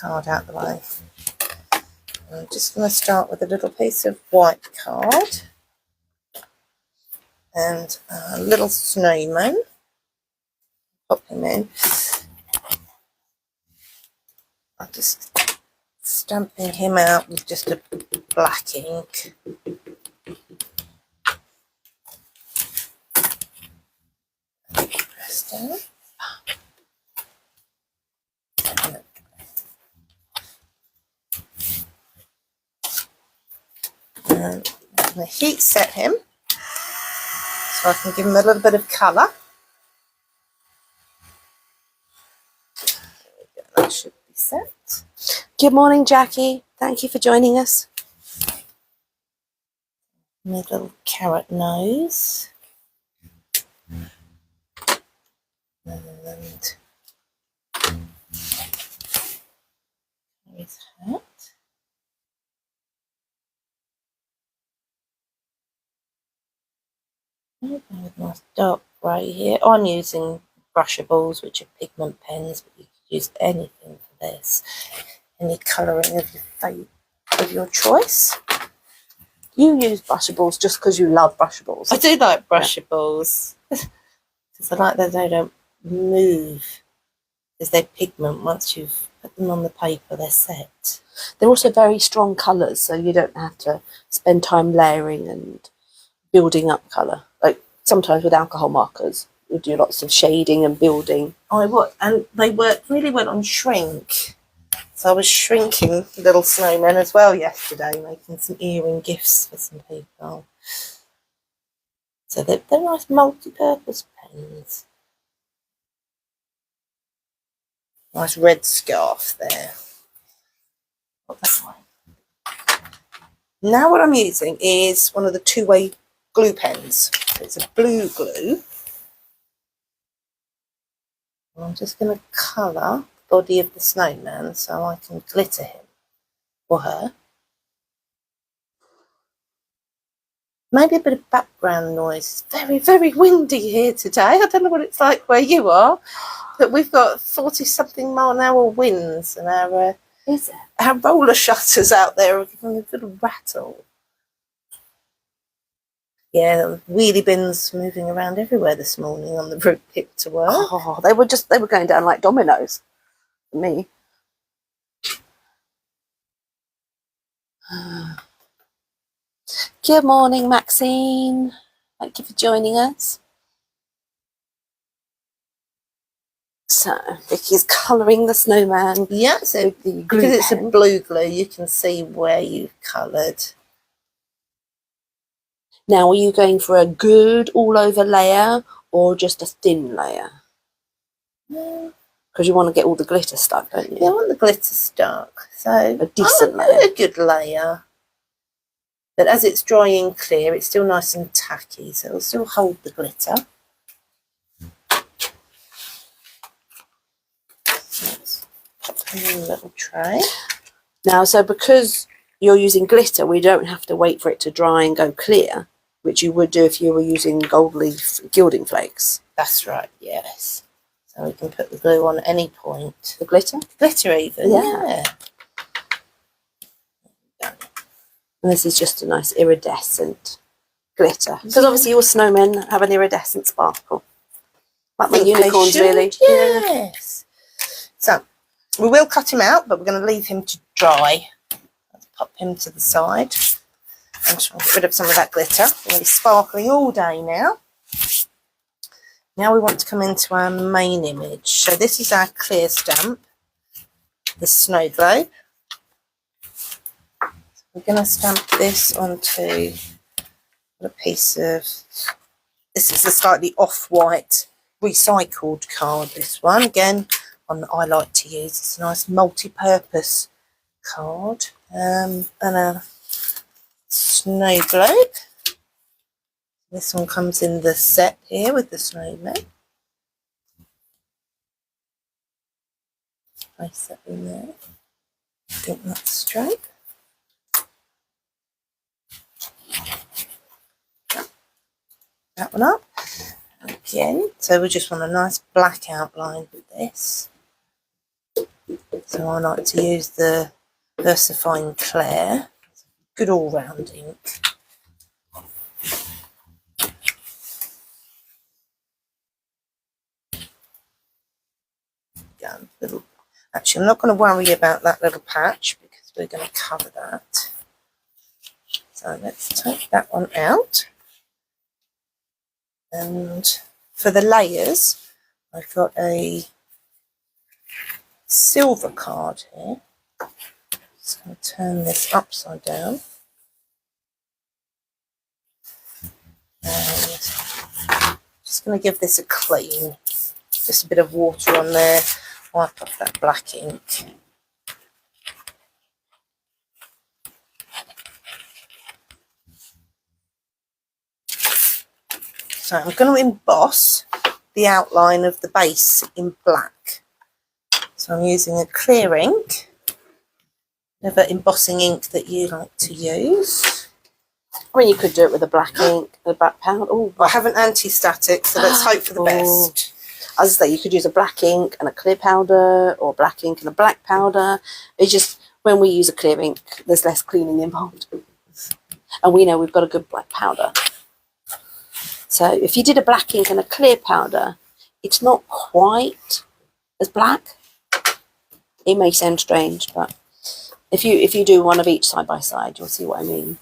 card out the way. I'm just going to start with a little piece of white card and a little snowman. Pop him in. I'm just stamping him out with just a black ink. Press down. And I'm going to heat set him so I can give him a little bit of colour. That should be set. Good morning, Jackie. Thank you for joining us. My little carrot nose. And his hat. With nice dark grey here. I'm using brushables, which are pigment pens, but you could use anything for this. Any colouring of your choice. You use brushables just because you love brushables. I do like brushables because I like that they don't move because they're pigment. Once you've put them on the paper, they're set. They're also very strong colours, so you don't have to spend time layering and building up colour. Like sometimes with alcohol markers, we do lots of shading and building. And they work really well on shrink. So I was shrinking little snowmen as well yesterday, making some earring gifts for some people. So they're nice multi-purpose pens. Nice red scarf there. Put that away. Now what I'm using is one of the two-way glue pens. It's a blue glue. And I'm just going to colour the body of the snowman so I can glitter him or her. Maybe a bit of background noise. It's very, very windy here today. I don't know what it's like where you are, but we've got 40-something mile an hour winds, and our roller shutters out there are giving a little rattle. Yeah, the wheelie bins moving around everywhere this morning on the route pip to work. Oh, they were going down like dominoes for me. Good morning, Maxine. Thank you for joining us. So, Vicky's colouring the snowman. Yeah, so because it's a blue glue, you can see where you've coloured. Now, are you going for a good all-over layer or just a thin layer? Because you want to get all the glitter stuck, don't you? Yeah, I want the glitter stuck. So a decent layer. A good layer. But as it's drying clear, it's still nice and tacky, so it'll still hold the glitter. So let's pop them in a little tray. Now, so because you're using glitter, we don't have to wait for it to dry and go clear, which you would do if you were using gold leaf gilding flakes. That's right, yes. So we can put the glue on at any point. The glitter? Glitter even, yeah. And this is just a nice iridescent glitter. Because obviously your snowmen have an iridescent sparkle. Like my unicorns, really. Yes. So, we will cut him out, but we're going to leave him to dry. Let's pop him to the side. I'm just going to get rid of some of that glitter. We're going to be sparkling all day now. Now we want to come into our main image. So this is our clear stamp, the Snowglobe. We're going to stamp this onto a piece of, this is a slightly off-white recycled card, this one. Again, one that I like to use. It's a nice multi-purpose card. And a snow globe. This one comes in the set here with the snowman. Place that in there. I think that's straight. That one up again. So we just want a nice black outline with this. So I like to use the VersaFine Clair. Good all-round ink. Actually, I'm not going to worry about that little patch because we're going to cover that. So let's take that one out. And for the layers, I've got a silver card here. Just going to turn this upside down. And just going to give this a clean. Just a bit of water on there. Wipe off that black ink. So I'm going to emboss the outline of the base in black. So I'm using a clear ink, whatever embossing ink that you like to use. I mean, you could do it with a black ink, a black powder. Oh, I have an anti-static, so let's hope for the best. As I say, you could use a black ink and a clear powder, or black ink and a black powder. It's just when we use a clear ink, there's less cleaning involved. And we know we've got a good black powder. So if you did a black ink and a clear powder, it's not quite as black. It may sound strange, but if you do one of each side by side, you'll see what I mean.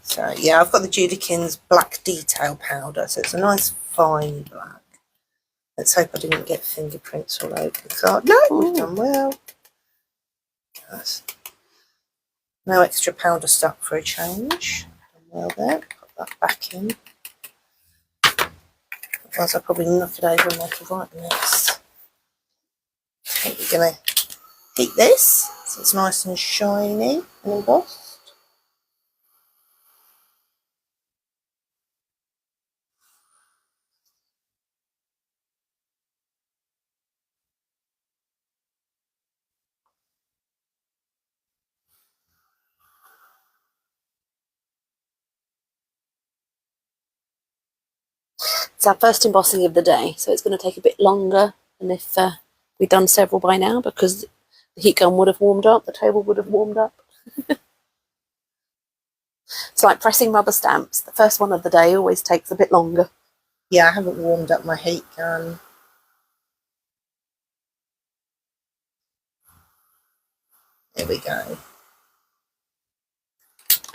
So yeah, I've got the Judikins black detail powder, so it's a nice fine black. Let's hope I didn't get fingerprints all over the card. No, we've done well. Yes. No extra powder stuck for a change. Done well there. Put that back in. Otherwise I'll probably knock it over and make a right mess. Okay, we're going to heat this so it's nice and shiny and embossed. It's our first embossing of the day, so it's going to take a bit longer than if we'd done several by now, because the heat gun would have warmed up, the table would have warmed up. It's like pressing rubber stamps. The first one of the day always takes a bit longer. Yeah, I haven't warmed up my heat gun. There we go.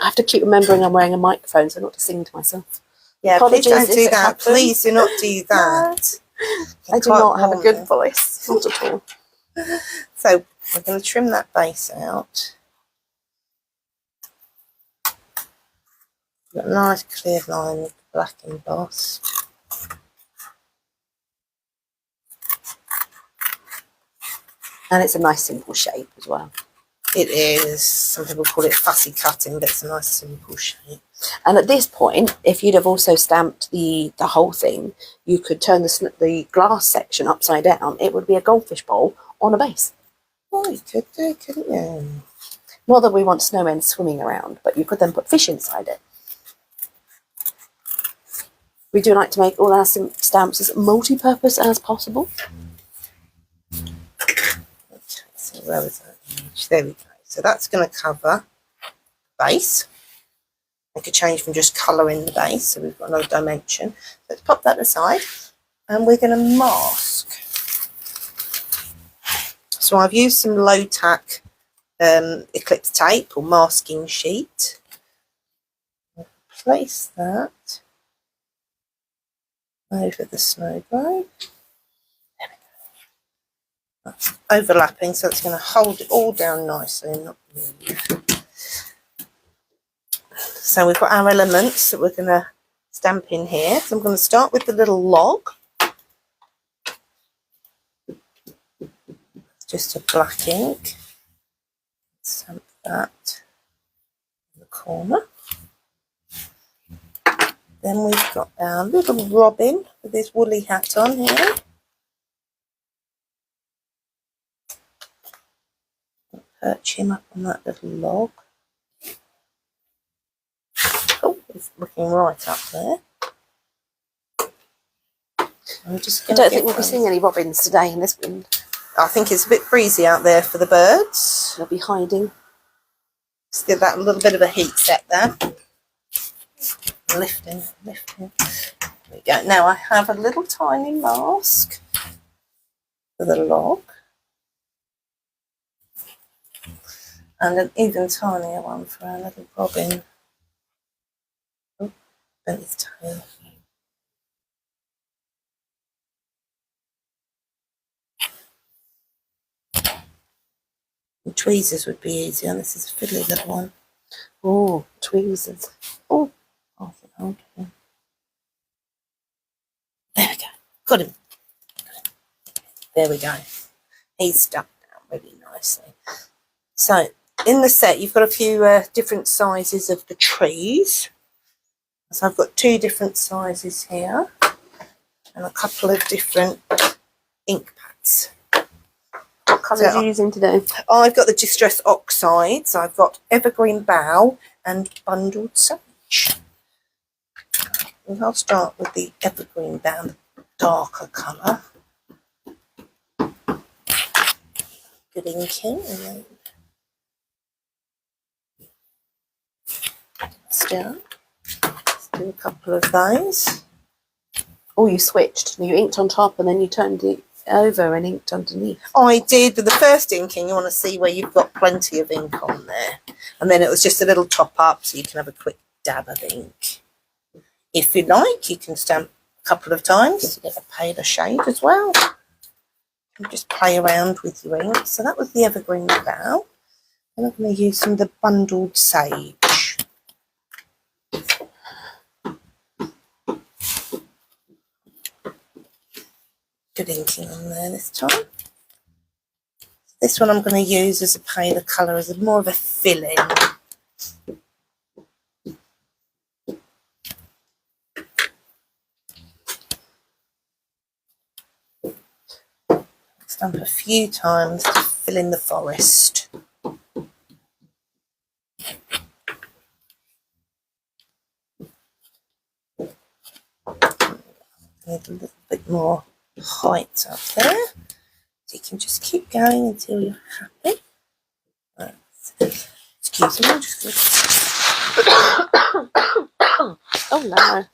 I have to keep remembering I'm wearing a microphone, so not to sing to myself. Yeah, Apologies please don't if do it that. happens. Please do not do that. I do not have a good voice, not at all. So we're going to trim that base out. Got a nice clear line with the black emboss. And it's a nice simple shape as well. It is. Some people call it fussy cutting, but it's a nice simple shape. And at this point, if you'd have also stamped the whole thing, you could turn the glass section upside down. It would be a goldfish bowl on a base. Oh, you could do, couldn't you? Not that we want snowmen swimming around, but you could then put fish inside it. We do like to make all our stamps as multi-purpose as possible. Okay, so where was that image? There we go. So that's going to cover the base. Make a change from just colouring the base, so we've got another dimension. Let's pop that aside, and we're going to mask. So I've used some low tack eclipse tape or masking sheet. I'll place that over the snow globe. There we go. That's overlapping, so it's going to hold it all down nicely and not move. So we've got our elements that we're going to stamp in here. So I'm going to start with the little log. Just a black ink. Stamp that in the corner. Then we've got our little robin with his woolly hat on here. Perch him up on that little log. Oh, he's looking right up there. I'm just I going don't to think we'll be seeing any robins today in this wind. I think it's a bit breezy out there for the birds. They'll be hiding. Let's give that a little bit of a heat set there. Lifting. There we go. Now I have a little tiny mask for the log. And an even tinier one for our little robin. Oh, bent his tail. And tweezers would be easier, and this is a fiddly little one. Oh, tweezers. Oh, Hold on. There we go. Got him. There we go. He's stuck down really nicely. So, in the set, you've got a few different sizes of the trees. So I've got 2 different sizes here, and a couple of different ink pads. what colours are you using today? I've got the Distress Oxides, I've got Evergreen Bough and Bundled Sage. And I'll start with the Evergreen Bough, the darker colour. Good inking. And then still, let's do a couple of those. Oh, you switched. You inked on top and then you turned it over and inked underneath. I did with the first inking. You want to see where you've got plenty of ink on there, and then it was just a little top up so you can have a quick dab of ink. If you like, you can stamp a couple of times to get a paler shade as well. You just play around with your ink. So that was the Evergreen Bough, and I'm going to use some of the Bundled Sage. Good inking on there this time. This one I'm going to use as a paler colour, as more of a fill-in. Stamp a few times to fill in the forest. Need a little bit more height up there. So you can just keep going until you're happy. Right. Excuse me, I'm just going Oh no.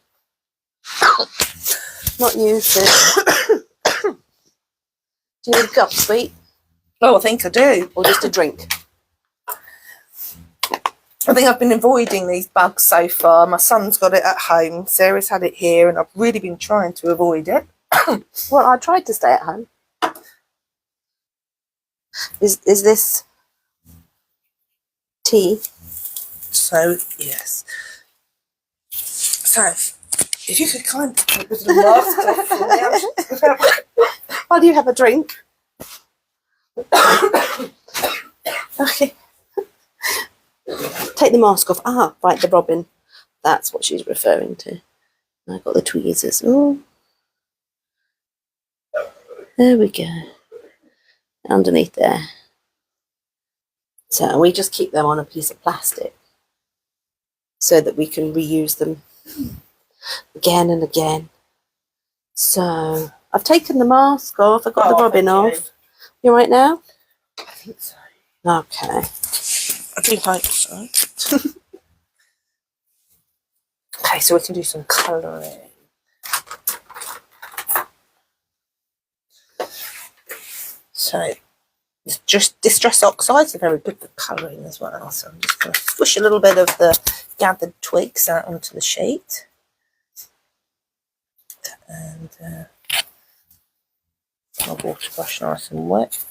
Not used it. Do you need a cup, sweet? Oh, I think I do. Or just a drink? I think I've been avoiding these bugs so far. My son's got it at home. Sarah's had it here, and I've really been trying to avoid it. Well, I tried to stay at home. Is this tea? So, yes. So, if you could kindly put this little mask off for me. While you have a drink. Okay. Take the mask off. Ah, right, the robin. That's what she's referring to. I got the tweezers. Oh. There we go. Underneath there. So we just keep them on a piece of plastic so that we can reuse them again and again. So I've taken the mask off. I've got the robin off. You all right now? I think so. Okay. I do hope so. Okay, so we can do some colouring. So, just Distress Oxides are very good for colouring as well. So I'm just going to squish a little bit of the gathered twigs out onto the sheet. And my water brush nice and wet.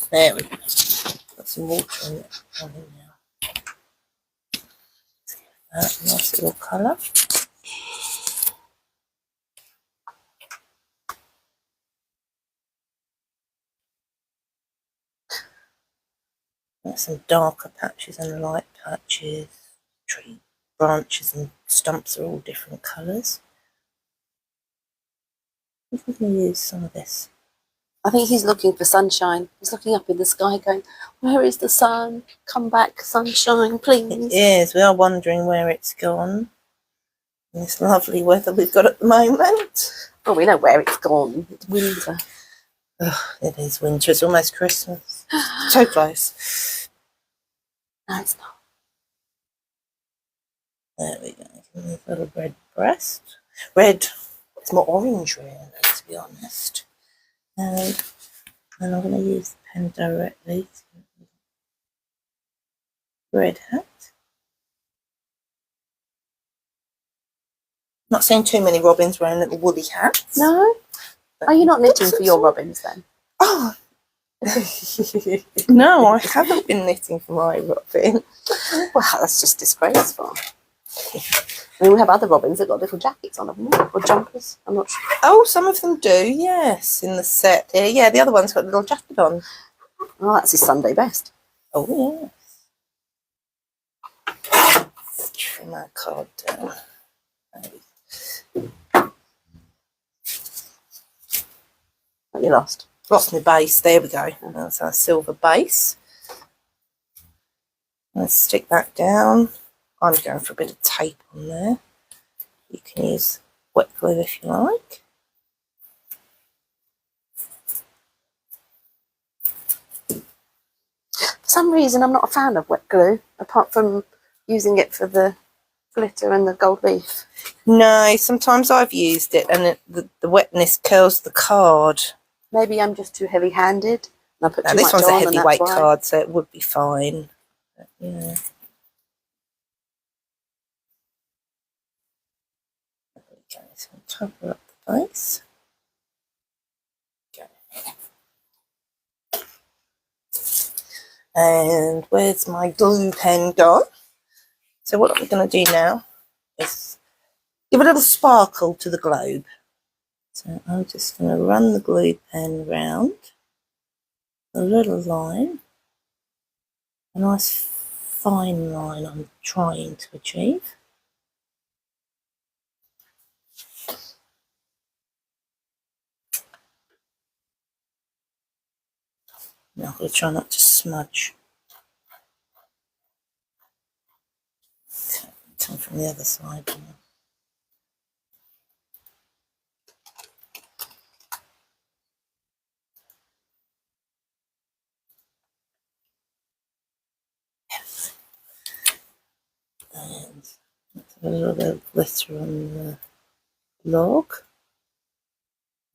There we go. Got some water in it on in now. Let's give that a nice little colour. Got some darker patches and light patches. Tree branches and stumps are all different colours. I think we can use some of this. I think he's looking for sunshine. He's looking up in the sky going, where is the sun? Come back, sunshine, please. It is. We are wondering where it's gone. In this lovely weather we've got at the moment. Oh, we know where it's gone. It's winter. Ugh, it is winter. It's almost Christmas. So close. No, it's not. There we go. This little red breast. Red. It's more orange, really, to be honest. And I'm going to use the pen directly. Red hat. Not seeing too many robins wearing little woolly hats. No? Are you not knitting for your robins then? Oh! No, I haven't been knitting for my robin. Well, that's just disgraceful. I mean, we have other robins that got little jackets on, haven't they? Or jumpers. I'm not sure. Oh, some of them do, yes, in the set here. Yeah, the other one's got a little jacket on. Oh, that's his Sunday best. Oh, yes. Trim my card down. What you lost? Lost my base. There we go. That's our silver base. Let's stick that down. I'm going for a bit of tape on there. You can use wet glue if you like. For some reason, I'm not a fan of wet glue, apart from using it for the glitter and the gold leaf. No, sometimes I've used it and the wetness curls the card. Maybe I'm just too heavy-handed. And I put too This much one's a on, and that's heavyweight why. card, so it would be fine. But, yeah. There we go. So I'll cover up the base. Okay. And where's my glue pen gone? So what I'm going to do now is give a little sparkle to the globe. So I'm just going to run the glue pen round a little line, a nice fine line I'm trying to achieve. Now I'm going to try not to smudge. Okay, come from the other side now. And a little bit of glitter on the log.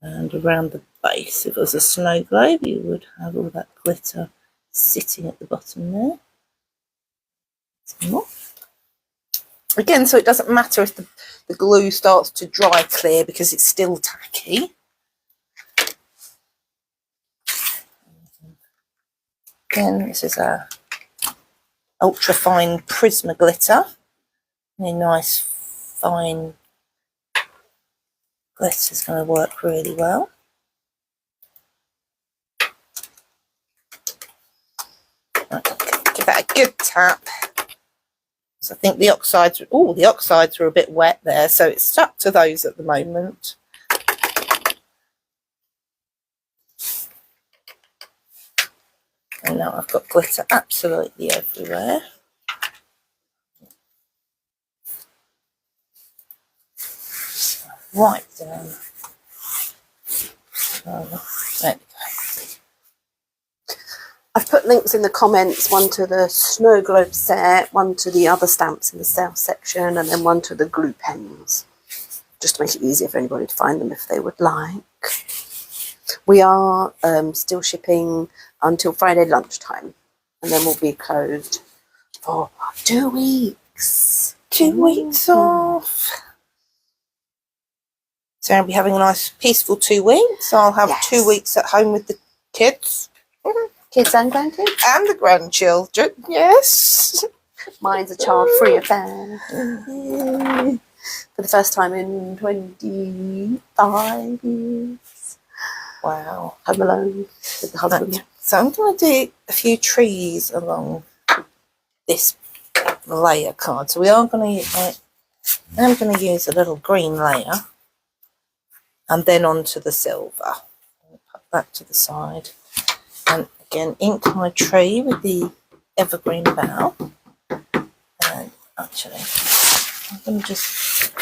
And around the base, if it was a snow globe, you would have all that glitter sitting at the bottom there. Some more. Again, so it doesn't matter if the glue starts to dry clear because it's still tacky. Again, this is a ultra fine Prisma glitter. Really nice fine glitter is going to work really well. Right, give that a good tap. So I think the oxides, the oxides were a bit wet there, so it's stuck to those at the moment. And now I've got glitter absolutely everywhere. Right down. There we go. I've put links in the comments, one to the Snowglobe set, one to the other stamps in the sales section, and then one to the glue pens, just to make it easier for anybody to find them if they would like. We are still shipping until Friday lunchtime, and then we'll be closed for 2 weeks. 2 weeks off. So I'll be having a nice peaceful 2 weeks. I'll have 2 weeks at home with the kids. Kids and grandkids? And the grandchildren, yes. Mine's a child-free affair. For the first time in 25 years. Wow. Home alone with the husband. So I'm going to do a few trees along this layer card. So we are going to, I'm going to use a little green layer and then onto the silver. I'll put that to the side. And again, ink my tree with the evergreen bough. And actually, I'm going to just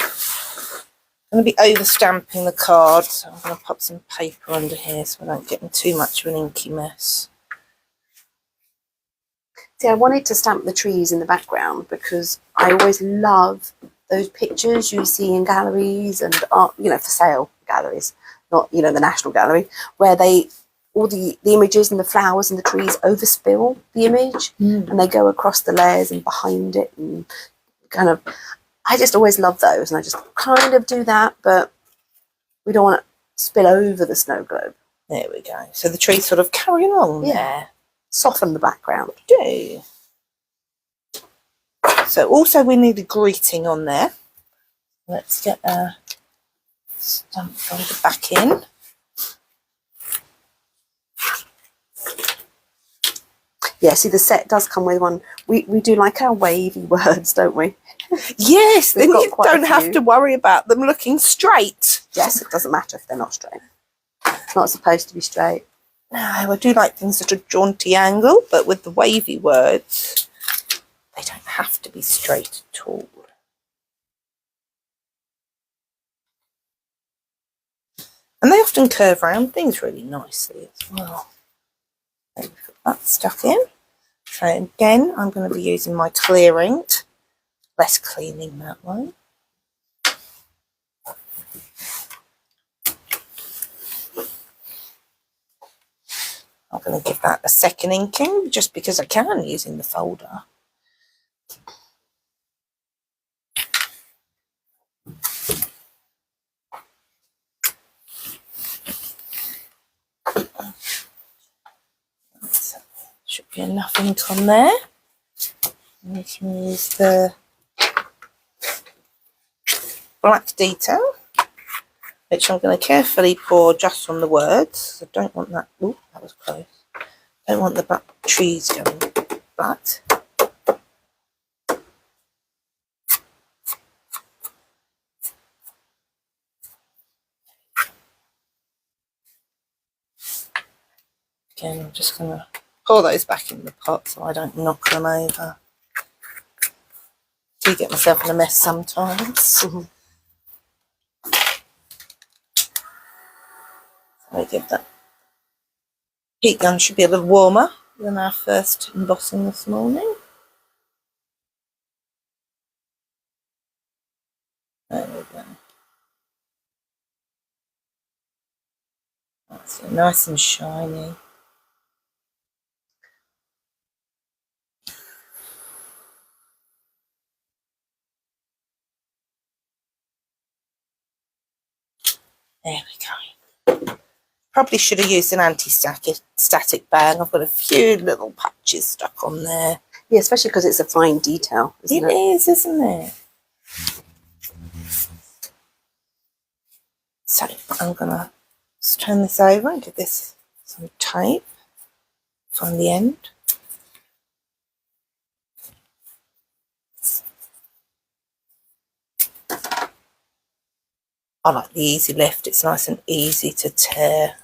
I'm going to be over stamping the card, so I'm going to pop some paper under here so I don't get in too much of an inky mess. See, I wanted to stamp the trees in the background because I always love those pictures you see in galleries and art, you know, for sale galleries, not, you know, the National Gallery, where all the images and the flowers and the trees overspill the image and they go across the layers and behind it and kind of, I just always love those, and I just kind of do that, but we don't want to spill over the snow globe. There we go. So the trees sort of carry along there. Soften the background. Do. So also we need a greeting on there. Let's get a stamp folder back in. Yeah, see, the set does come with one. We do like our wavy words, don't we? Yes, then you don't a have few. to worry about them looking straight. Yes, it doesn't matter if they're not straight. It's not supposed to be straight. No, I do like things at a jaunty angle, but with the wavy words, they don't have to be straight at all. And they often curve around things really nicely as well. There we put that stuck in. So again, I'm going to be using my clear ink, less cleaning that way. I'm going to give that a second inking just because I can using the folder. So, should be enough ink on there. And we can use the black detail, which I'm going to carefully pour just on the words. I don't want that. Oh, that was close. I don't want the black trees going black. Again, I'm just going to pour those back in the pot so I don't knock them over. I do get myself in a mess sometimes. So I give that. Heat gun should be a little warmer than our first embossing this morning. There we go. That's nice and shiny. There we go. Probably should have used an anti-static bag. I've got a few little patches stuck on there. Yeah, especially because it's a fine detail, isn't it? It is, isn't it? So I'm going to turn this over and give this some tape. Find the end. I like the easy lift. It's nice and easy to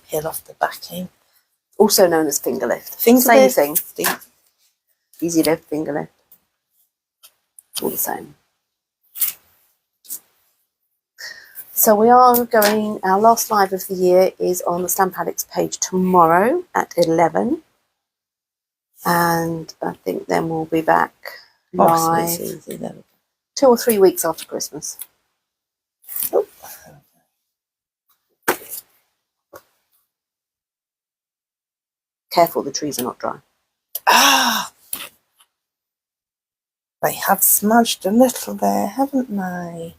peel off the backing. Also known as finger lift. Finger Same lift. thing. Easy lift, finger lift. All the same. So we are going, our last live of the year is on the Stamp Addicts page tomorrow at 11. And I think then we'll be back live 2 or 3 weeks after Christmas. Oh. Careful, the trees are not dry. Ah! They have smudged a little there, haven't they?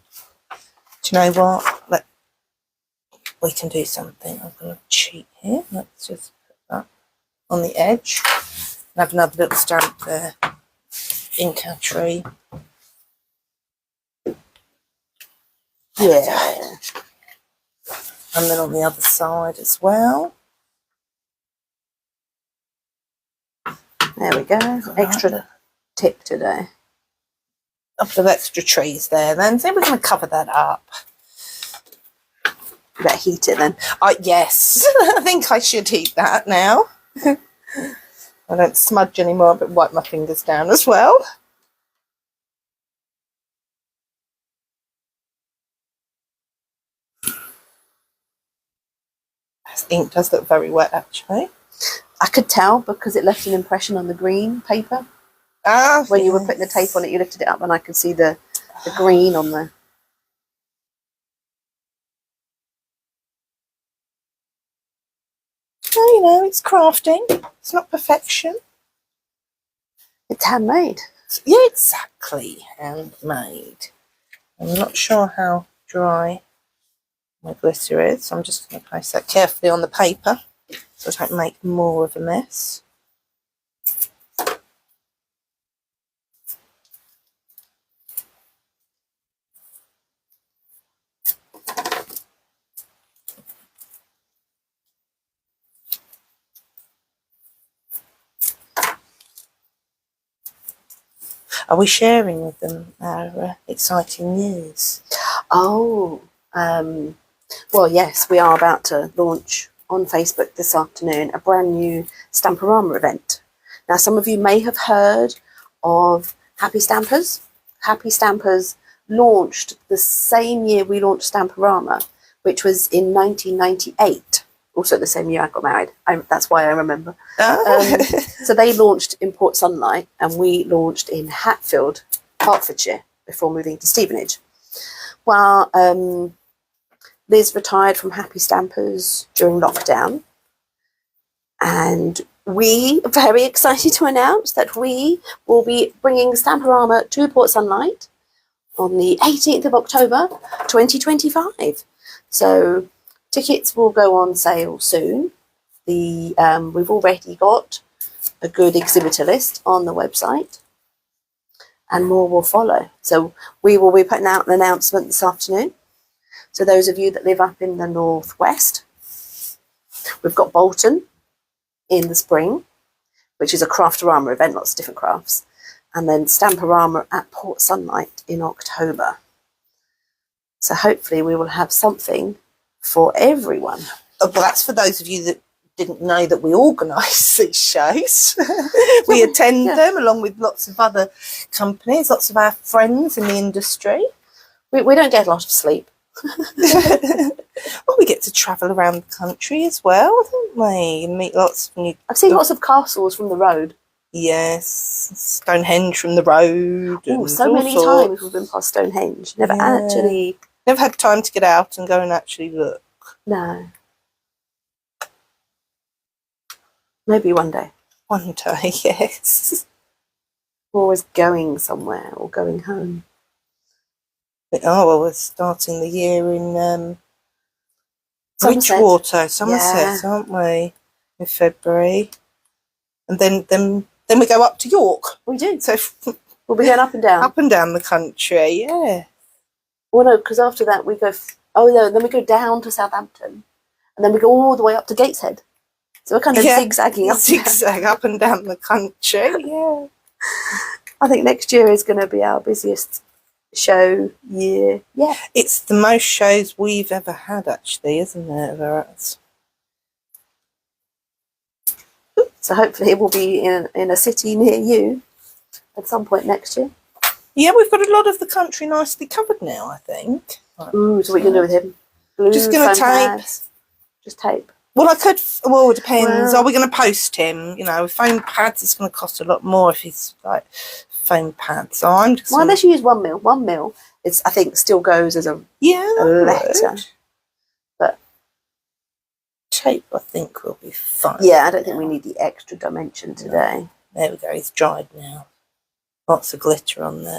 Do you know what? We can do something. I'm going to cheat here. Let's just put that on the edge. And have another little stamp there. Ink our tree. Yeah. And then on the other side as well. There we go. Extra tip today. A couple of extra trees there then. So we're going to cover that up. You better heat it then. Yes. I think I should heat that now. I don't smudge anymore, but wipe my fingers down as well. ink does look very wet, actually. I could tell because it left an impression on the green paper. Ah, When you were putting the tape on it, you lifted it up and I could see the green on there. Well, you know, it's crafting. It's not perfection. It's handmade. Yeah, exactly. Handmade. I'm not sure how dry my glitter is, so I'm just going to place that carefully on the paper so I don't make more of a mess. Are we sharing with them our exciting news? Oh, well, yes, we are about to launch on Facebook this afternoon a brand new Stamporama event. Now, some of you may have heard of Happy Stampers. Happy Stampers launched the same year we launched Stamporama, which was in 1998. Also the same year I got married. That's why I remember. So they launched in Port Sunlight and we launched in Hatfield, Hertfordshire, before moving to Stevenage. Well, Liz retired from Happy Stampers during lockdown, and we are very excited to announce that we will be bringing Stamporama to Port Sunlight on the 18th of October 2025. So tickets will go on sale soon. We've already got a good exhibitor list on the website, and more will follow. So we will be putting out an announcement this afternoon. So those of you that live up in the northwest, we've got Bolton in the spring, which is a Craftorama event, lots of different crafts, and then Stamporama at Port Sunlight in October. So hopefully we will have something for everyone. Well, that's for those of you that didn't know that we organise these shows. We attend them along with lots of other companies, lots of our friends in the industry. We don't get a lot of sleep. Well, we get to travel around the country as well, don't we? And meet lots of new... I've seen lots of castles from the road. Yes, Stonehenge from the road. Oh, so many times we've been past Stonehenge. Never had time to get out and go and actually look. No. Maybe one day. One day, yes. We're always going somewhere or going home. Well, we're starting the year in Somerset. Somerset, aren't we? In February. And then we go up to York. We do. So we'll be going up and down. Up and down the country, yeah. Well, no, because after that we go... then we go down to Southampton. And then we go all the way up to Gateshead. So we're kind of zigzagging up and down the country, yeah. I think next year is going to be our busiest show year. Yeah. It's the most shows we've ever had, actually, isn't it? So hopefully it will be in a city near you at some point next year. Yeah, we've got a lot of the country nicely covered now, I think. Ooh, so what are you going to do with him? Glue, just going to tape. Just tape. Well, it depends. Are we going to post him? You know, foam pads is going to cost a lot more if he's like foam pads. So I'm just... Well, unless you use 1 mil. 1 mil, I think, still goes as a letter. But tape, I think, will be fine. Yeah, I don't think we need the extra dimension today. There we go. It's dried now. Lots of glitter on there.